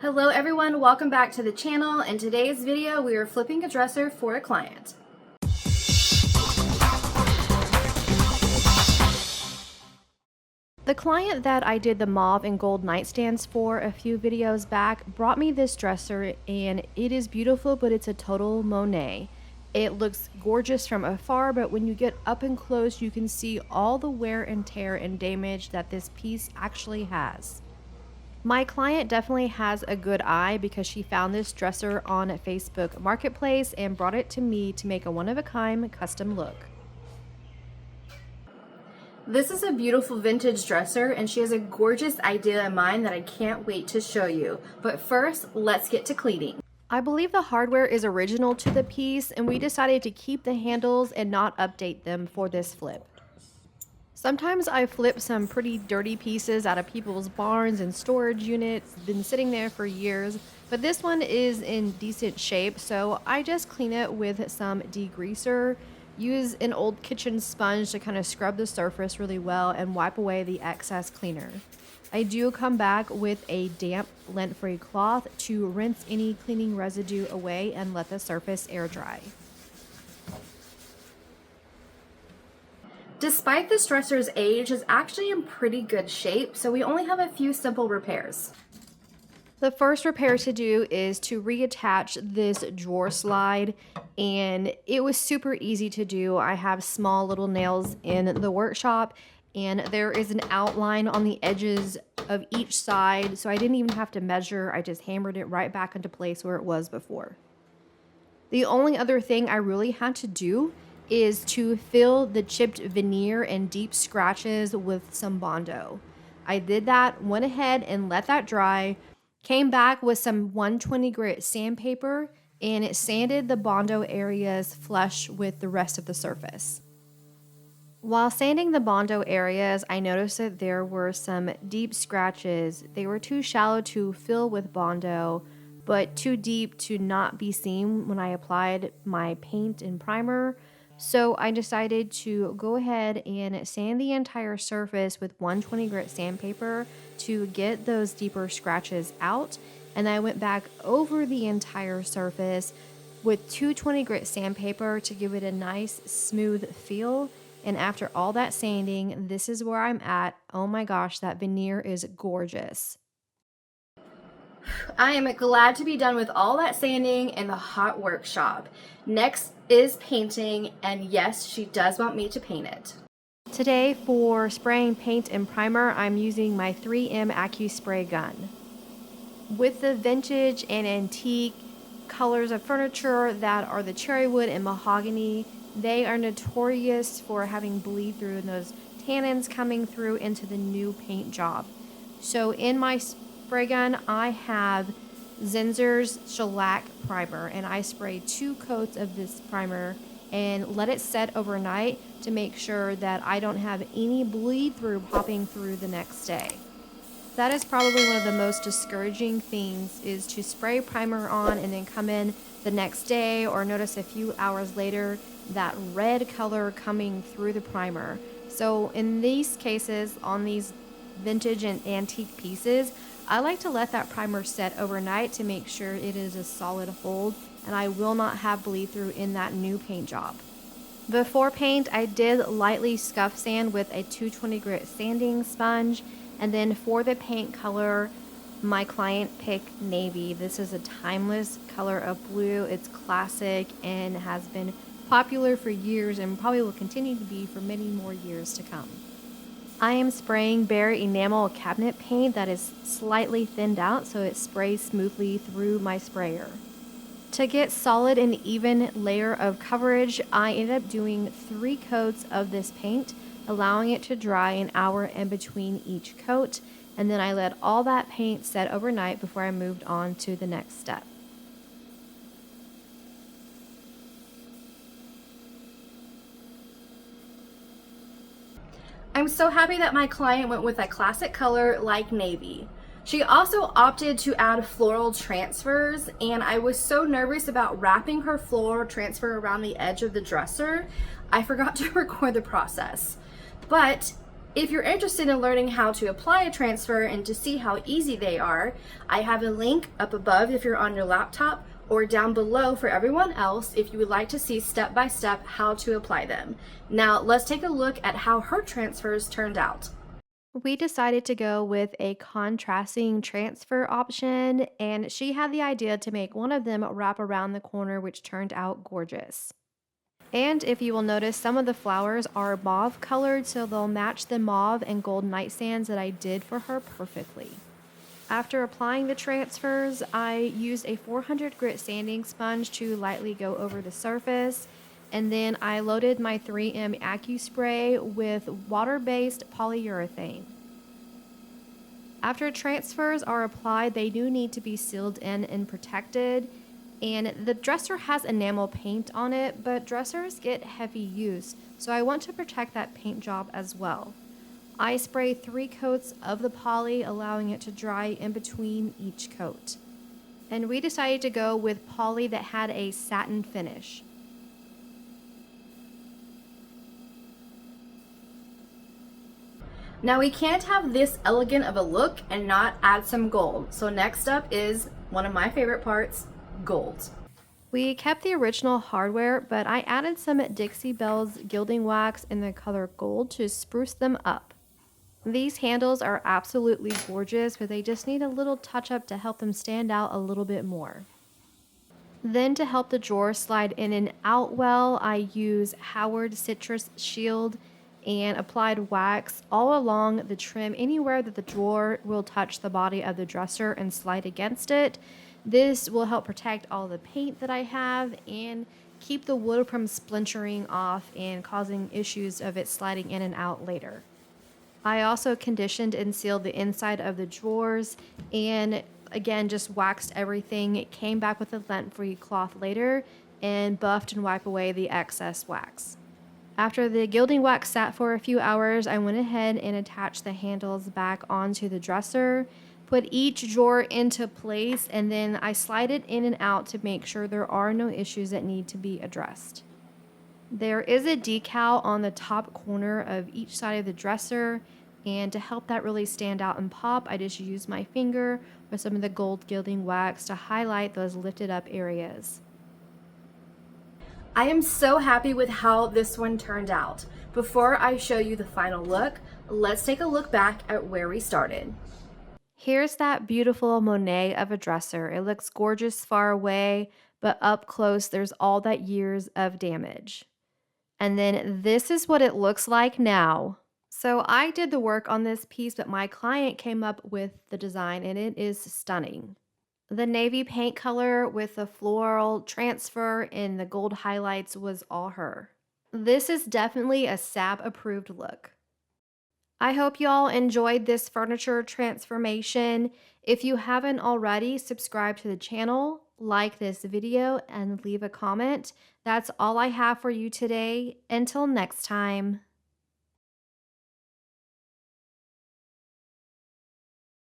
Hello everyone, welcome back to the channel. In today's video, we are flipping a dresser for a client. The client that I did the mauve and gold nightstands for a few videos back brought me this dresser, and it is beautiful, but it's a total Monet. It looks gorgeous from afar, but when you get up and close, you can see all the wear and tear and damage that this piece actually has. My client definitely has a good eye because she found this dresser on Facebook Marketplace and brought it to me to make a one-of-a-kind custom look. This is a beautiful vintage dresser, and she has a gorgeous idea in mind that I can't wait to show you. But first, let's get to cleaning. I believe the hardware is original to the piece, and we decided to keep the handles and not update them for this flip. Sometimes I flip some pretty dirty pieces out of people's barns and storage units, been sitting there for years, but this one is in decent shape, so I just clean it with some degreaser, use an old kitchen sponge to kind of scrub the surface really well and wipe away the excess cleaner. I do come back with a damp lint-free cloth to rinse any cleaning residue away and let the surface air dry. Despite this dresser's age, it's actually in pretty good shape, so we only have a few simple repairs. The first repair to do is to reattach this drawer slide, and it was super easy to do. I have small little nails in the workshop, and there is an outline on the edges of each side, so I didn't even have to measure. I just hammered it right back into place where it was before. The only other thing I really had to do is to fill the chipped veneer and deep scratches with some Bondo. I did that, went ahead and let that dry, came back with some 120 grit sandpaper, and it sanded the Bondo areas flush with the rest of the surface. While sanding the Bondo areas, I noticed that there were some deep scratches. They were too shallow to fill with Bondo, but too deep to not be seen when I applied my paint and primer. So I decided to go ahead and sand the entire surface with 120 grit sandpaper to get those deeper scratches out. And I went back over the entire surface with 220 grit sandpaper to give it a nice smooth feel. And after all that sanding, this is where I'm at. Oh my gosh, that veneer is gorgeous. I am glad to be done with all that sanding in the hot workshop. Next is painting, and yes, she does want me to paint it. Today for spraying paint and primer, I'm using my 3M AccuSpray gun. With the vintage and antique colors of furniture that are the cherry wood and mahogany, they are notorious for having bleed through and those tannins coming through into the new paint job. So in my spray gun, I have Zinsser's shellac primer, and I spray 2 coats of this primer and let it set overnight to make sure that I don't have any bleed through popping through the next day. That is probably one of the most discouraging things, is to spray primer on and then come in the next day or notice a few hours later that red color coming through the primer. So in these cases, on these vintage and antique pieces, I like to let that primer set overnight to make sure it is a solid hold and I will not have bleed through in that new paint job. Before paint, I did lightly scuff sand with a 220 grit sanding sponge, and then for the paint color, my client picked navy. This is a timeless color of blue. It's classic and has been popular for years and probably will continue to be for many more years to come. I am spraying bare enamel cabinet paint that is slightly thinned out so it sprays smoothly through my sprayer. To get solid and even layer of coverage, I ended up doing 3 coats of this paint, allowing it to dry an hour in between each coat, and then I let all that paint set overnight before I moved on to the next step. I'm so happy that my client went with a classic color like navy. She also opted to add floral transfers, and I was so nervous about wrapping her floral transfer around the edge of the dresser, I forgot to record the process. But If you're interested in learning how to apply a transfer and to see how easy they are, I have a link up above if you're on your laptop or down below for everyone else if you would like to see step by step how to apply them. Now let's take a look at how her transfers turned out. We decided to go with a contrasting transfer option, and she had the idea to make one of them wrap around the corner, which turned out gorgeous. And if you will notice, some of the flowers are mauve colored, so they'll match the mauve and gold nightstands that I did for her perfectly. After applying the transfers, I used a 400 grit sanding sponge to lightly go over the surface, and then I loaded my 3M AccuSpray with water-based polyurethane. After transfers are applied, they do need to be sealed in and protected. And the dresser has enamel paint on it, but dressers get heavy use, so I want to protect that paint job as well. I spray 3 coats of the poly, allowing it to dry in between each coat. And we decided to go with poly that had a satin finish. Now we can't have this elegant of a look and not add some gold. So next up is one of my favorite parts, gold. We kept the original hardware, but I added some Dixie Belle's gilding wax in the color gold to spruce them up. These handles are absolutely gorgeous, but they just need a little touch up to help them stand out a little bit more. Then to help the drawer slide in and out well, I use Howard Citrus Shield and applied wax all along the trim anywhere that the drawer will touch the body of the dresser and slide against it. This will help protect all the paint that I have and keep the wood from splintering off and causing issues of it sliding in and out later. I also conditioned and sealed the inside of the drawers and again just waxed everything. It came back with a lint-free cloth later and buffed and wiped away the excess wax. After the gilding wax sat for a few hours, I went ahead and attached the handles back onto the dresser, put each drawer into place, and then I slide it in and out to make sure there are no issues that need to be addressed. There is a decal on the top corner of each side of the dresser, and to help that really stand out and pop, I just use my finger with some of the gold gilding wax to highlight those lifted up areas. I am so happy with how this one turned out. Before I show you the final look, let's take a look back at where we started. Here's that beautiful Monet of a dresser. It looks gorgeous far away, but up close there's all that years of damage. And then this is what it looks like now. So I did the work on this piece, but my client came up with the design and it is stunning. The navy paint color with the floral transfer and the gold highlights was all her. This is definitely a SAB approved look. I hope y'all enjoyed this furniture transformation. If you haven't already, subscribe to the channel, like this video, and leave a comment. That's all I have for you today. Until next time.